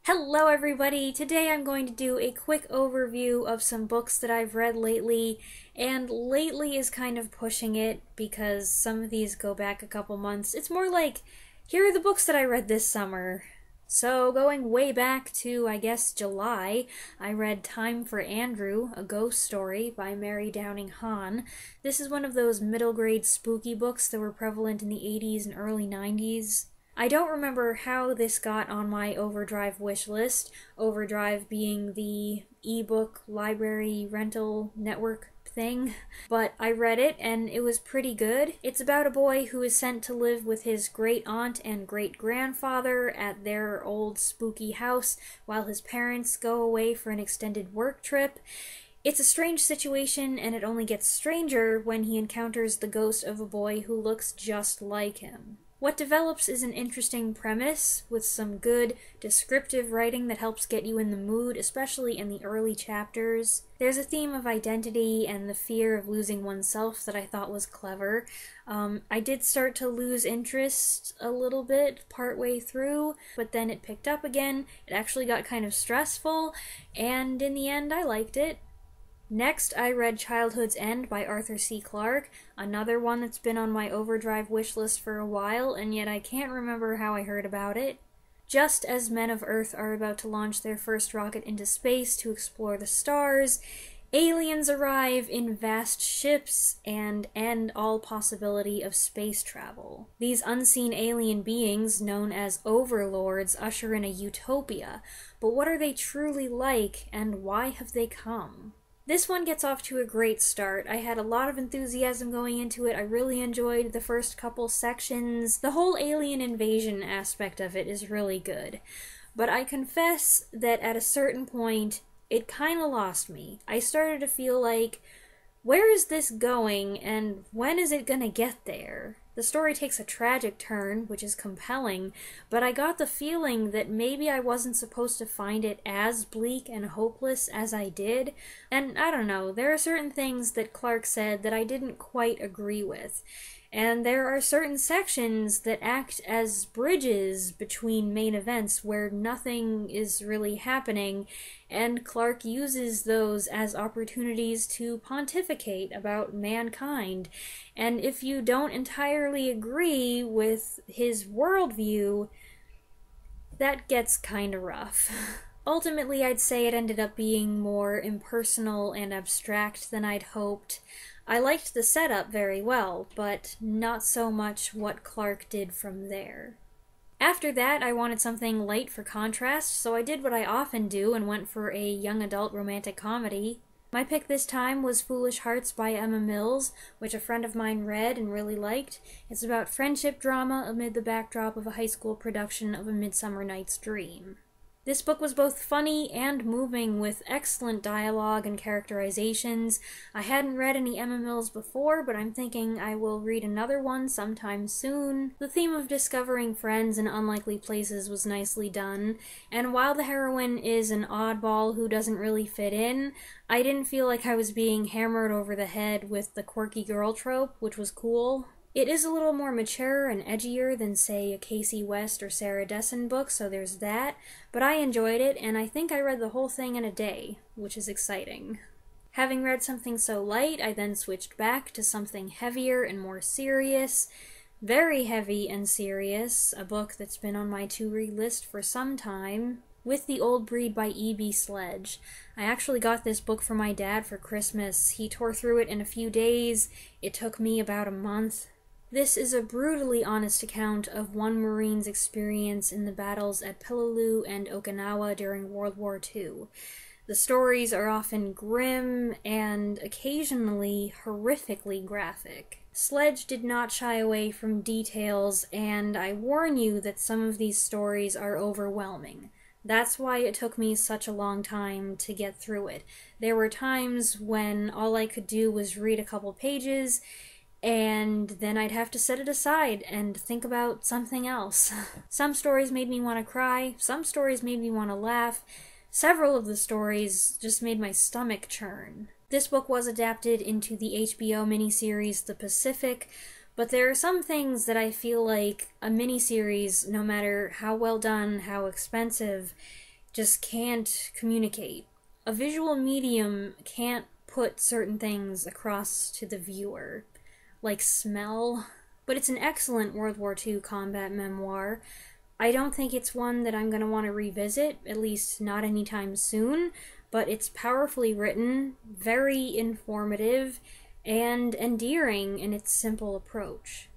Hello everybody! Today I'm going to do a quick overview of some books that I've read lately, and lately is kind of pushing it because some of these go back a couple months. It's more like, here are the books that I read this summer. So going way back to, I guess, July, I read Time for Andrew, a ghost story by Mary Downing Hahn. This is one of those middle grade spooky books that were prevalent in the 80s and early 90s. I don't remember how this got on my Overdrive wish list, Overdrive being the ebook library rental network thing, but I read it and it was pretty good. It's about a boy who is sent to live with his great aunt and great grandfather at their old spooky house while his parents go away for an extended work trip. It's a strange situation, and it only gets stranger when he encounters the ghost of a boy who looks just like him. What develops is an interesting premise, with some good, descriptive writing that helps get you in the mood, especially in the early chapters. There's a theme of identity and the fear of losing oneself that I thought was clever. I did start to lose interest a little bit partway through, but then it picked up again. It actually got kind of stressful, and in the end I liked it. Next, I read Childhood's End by Arthur C. Clarke, another one that's been on my Overdrive wish list for a while, and yet I can't remember how I heard about it. Just as men of Earth are about to launch their first rocket into space to explore the stars, aliens arrive in vast ships and end all possibility of space travel. These unseen alien beings, known as overlords, usher in a utopia, but what are they truly like, and why have they come? This one gets off to a great start. I had a lot of enthusiasm going into it. I really enjoyed the first couple sections. The whole alien invasion aspect of it is really good. But I confess that at a certain point, it kinda lost me. I started to feel like, where is this going, and when is it gonna get there? The story takes a tragic turn, which is compelling, but I got the feeling that maybe I wasn't supposed to find it as bleak and hopeless as I did, and I don't know, there are certain things that Clarke said that I didn't quite agree with, and there are certain sections that act as bridges between main events where nothing is really happening, and Clarke uses those as opportunities to pontificate about mankind. And if you don't entirely agree with his worldview, that gets kinda rough. Ultimately, I'd say it ended up being more impersonal and abstract than I'd hoped. I liked the setup very well, but not so much what Clarke did from there. After that, I wanted something light for contrast, so I did what I often do and went for a young adult romantic comedy. My pick this time was Foolish Hearts by Emma Mills, which a friend of mine read and really liked. It's about friendship drama amid the backdrop of a high school production of A Midsummer Night's Dream. This book was both funny and moving, with excellent dialogue and characterizations. I hadn't read any Emma Mills before, but I'm thinking I will read another one sometime soon. The theme of discovering friends in unlikely places was nicely done, and while the heroine is an oddball who doesn't really fit in, I didn't feel like I was being hammered over the head with the quirky girl trope, which was cool. It is a little more mature and edgier than, say, a Casey West or Sarah Dessen book, so there's that, but I enjoyed it, and I think I read the whole thing in a day, which is exciting. Having read something so light, I then switched back to something heavier and more serious, very heavy and serious, a book that's been on my to-read list for some time, With the Old Breed by E.B. Sledge. I actually got this book for my dad for Christmas. He tore through it in a few days. It took me about a month. This is a brutally honest account of one Marine's experience in the battles at Peleliu and Okinawa during World War II. The stories are often grim and occasionally horrifically graphic. Sledge did not shy away from details, and I warn you that some of these stories are overwhelming. That's why it took me such a long time to get through it. There were times when all I could do was read a couple pages, and then I'd have to set it aside and think about something else. Some stories made me want to cry, some stories made me want to laugh, several of the stories just made my stomach churn. This book was adapted into the HBO miniseries The Pacific, but there are some things that I feel like a miniseries, no matter how well done, how expensive, just can't communicate. A visual medium can't put certain things across to the viewer, like smell, but it's an excellent World War II combat memoir. I don't think it's one that I'm going to want to revisit, at least not anytime soon, but it's powerfully written, very informative, and endearing in its simple approach.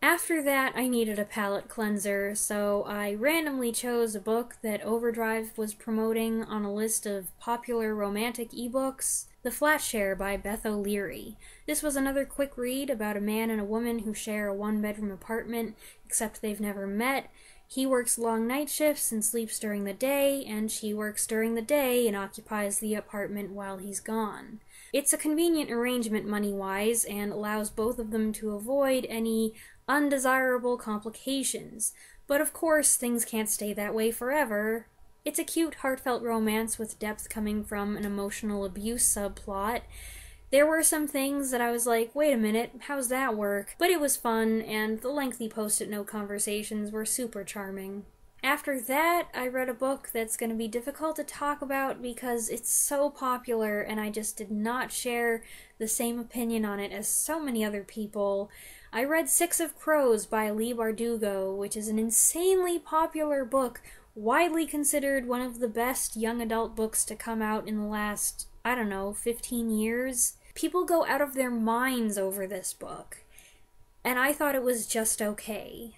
After that, I needed a palate cleanser, so I randomly chose a book that Overdrive was promoting on a list of popular romantic ebooks, The Flatshare by Beth O'Leary. This was another quick read about a man and a woman who share a one-bedroom apartment, except they've never met. He works long night shifts and sleeps during the day, and she works during the day and occupies the apartment while he's gone. It's a convenient arrangement money-wise, and allows both of them to avoid any undesirable complications. But of course, things can't stay that way forever. It's a cute, heartfelt romance with depth coming from an emotional abuse subplot. There were some things that I was like, wait a minute, how's that work? But it was fun, and the lengthy post-it note conversations were super charming. After that, I read a book that's going to be difficult to talk about because it's so popular and I just did not share the same opinion on it as so many other people. I read Six of Crows by Leigh Bardugo, which is an insanely popular book, widely considered one of the best young adult books to come out in the last, 15 years. People go out of their minds over this book, and I thought it was just okay.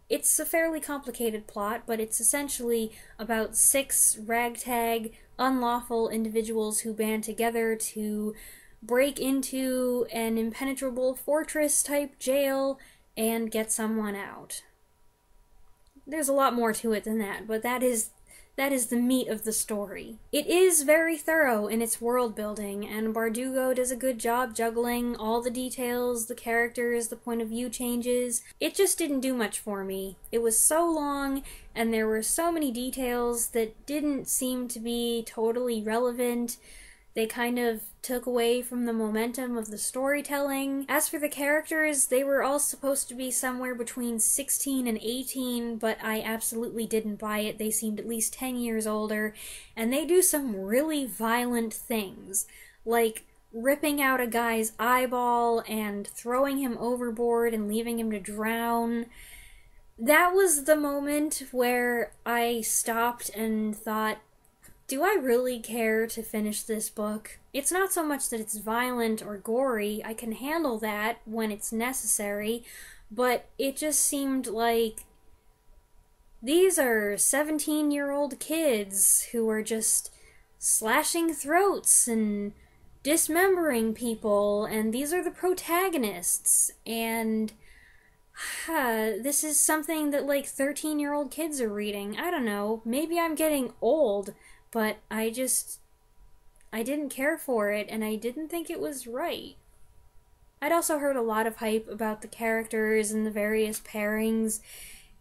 It's a fairly complicated plot, but it's essentially about 6 ragtag, unlawful individuals who band together to break into an impenetrable fortress-type jail and get someone out. There's a lot more to it than that, but that is the meat of the story. It is very thorough in its world building, and Bardugo does a good job juggling all the details, the characters, the point of view changes. It just didn't do much for me. It was so long, and there were so many details that didn't seem to be totally relevant. They kind of took away from the momentum of the storytelling. As for the characters, they were all supposed to be somewhere between 16 and 18, but I absolutely didn't buy it. They seemed at least 10 years older, and they do some really violent things, like ripping out a guy's eyeball and throwing him overboard and leaving him to drown. That was the moment where I stopped and thought, do I really care to finish this book? It's not so much that it's violent or gory, I can handle that when it's necessary, but it just seemed like these are 17-year-old kids who are just slashing throats and dismembering people, and these are the protagonists, and this is something that like 13-year-old kids are reading. I don't know, maybe I'm getting old, but I didn't care for it, and I didn't think it was right. I'd also heard a lot of hype about the characters and the various pairings,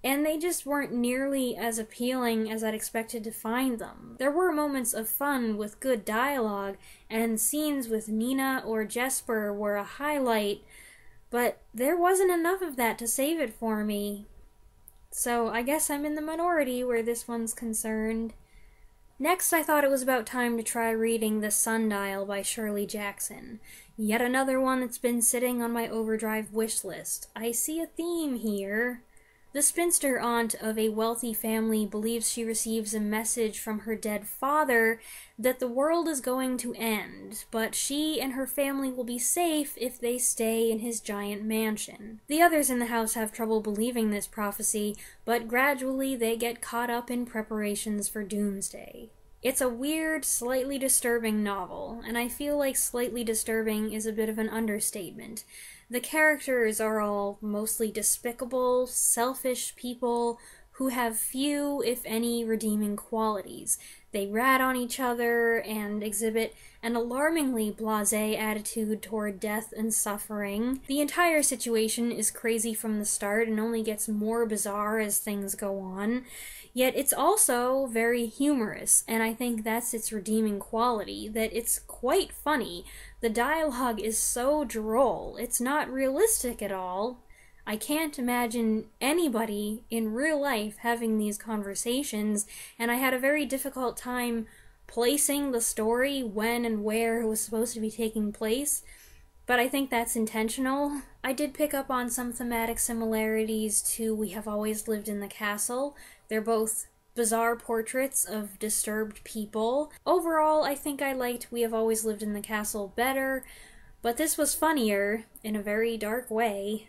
and they just weren't nearly as appealing as I'd expected to find them. There were moments of fun with good dialogue, and scenes with Nina or Jesper were a highlight, but there wasn't enough of that to save it for me. So I guess I'm in the minority where this one's concerned. Next, I thought it was about time to try reading The Sundial by Shirley Jackson. Yet another one that's been sitting on my Overdrive wish list. I see a theme here. The spinster aunt of a wealthy family believes she receives a message from her dead father that the world is going to end, but she and her family will be safe if they stay in his giant mansion. The others in the house have trouble believing this prophecy, but gradually they get caught up in preparations for doomsday. It's a weird, slightly disturbing novel, and I feel like slightly disturbing is a bit of an understatement. The characters are all mostly despicable, selfish people who have few, if any, redeeming qualities. They rat on each other and exhibit an alarmingly blasé attitude toward death and suffering. The entire situation is crazy from the start and only gets more bizarre as things go on. Yet it's also very humorous, and I think that's its redeeming quality, that it's quite funny. The dialogue is so droll. It's not realistic at all. I can't imagine anybody in real life having these conversations, and I had a very difficult time placing the story when and where it was supposed to be taking place, but I think that's intentional. I did pick up on some thematic similarities to We Have Always Lived in the Castle. They're both bizarre portraits of disturbed people. Overall, I think I liked We Have Always Lived in the Castle better, but this was funnier in a very dark way.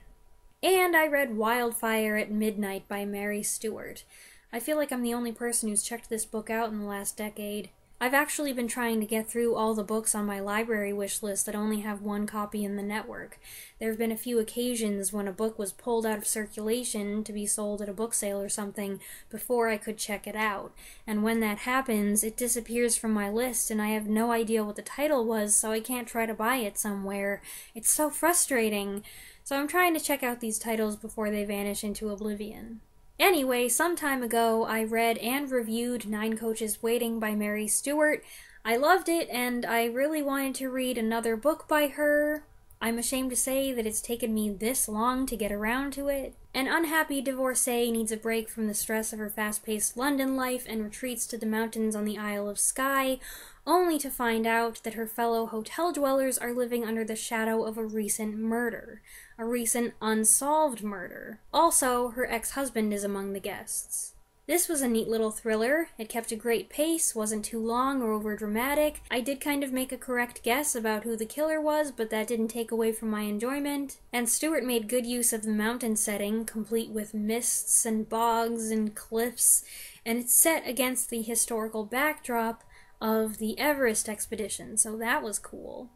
And I read Wildfire at Midnight by Mary Stewart. I feel like I'm the only person who's checked this book out in the last decade. I've actually been trying to get through all the books on my library wish list that only have one copy in the network. There have been a few occasions when a book was pulled out of circulation to be sold at a book sale or something before I could check it out. And when that happens, it disappears from my list and I have no idea what the title was, so I can't try to buy it somewhere. It's so frustrating. So I'm trying to check out these titles before they vanish into oblivion. Anyway, some time ago, I read and reviewed Nine Coaches Waiting by Mary Stewart. I loved it, and I really wanted to read another book by her. I'm ashamed to say that it's taken me this long to get around to it. An unhappy divorcee needs a break from the stress of her fast-paced London life and retreats to the mountains on the Isle of Skye, only to find out that her fellow hotel dwellers are living under the shadow of a recent murder. A recent unsolved murder. Also, her ex-husband is among the guests. This was a neat little thriller. It kept a great pace, wasn't too long or overdramatic. I did kind of make a correct guess about who the killer was, but that didn't take away from my enjoyment. And Stewart made good use of the mountain setting, complete with mists and bogs and cliffs, and it's set against the historical backdrop of the Everest expedition, so that was cool.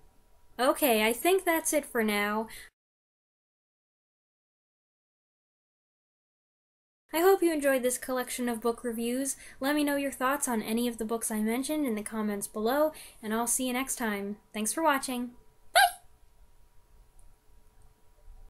Okay, I think that's it for now. I hope you enjoyed this collection of book reviews. Let me know your thoughts on any of the books I mentioned in the comments below, and I'll see you next time. Thanks for watching!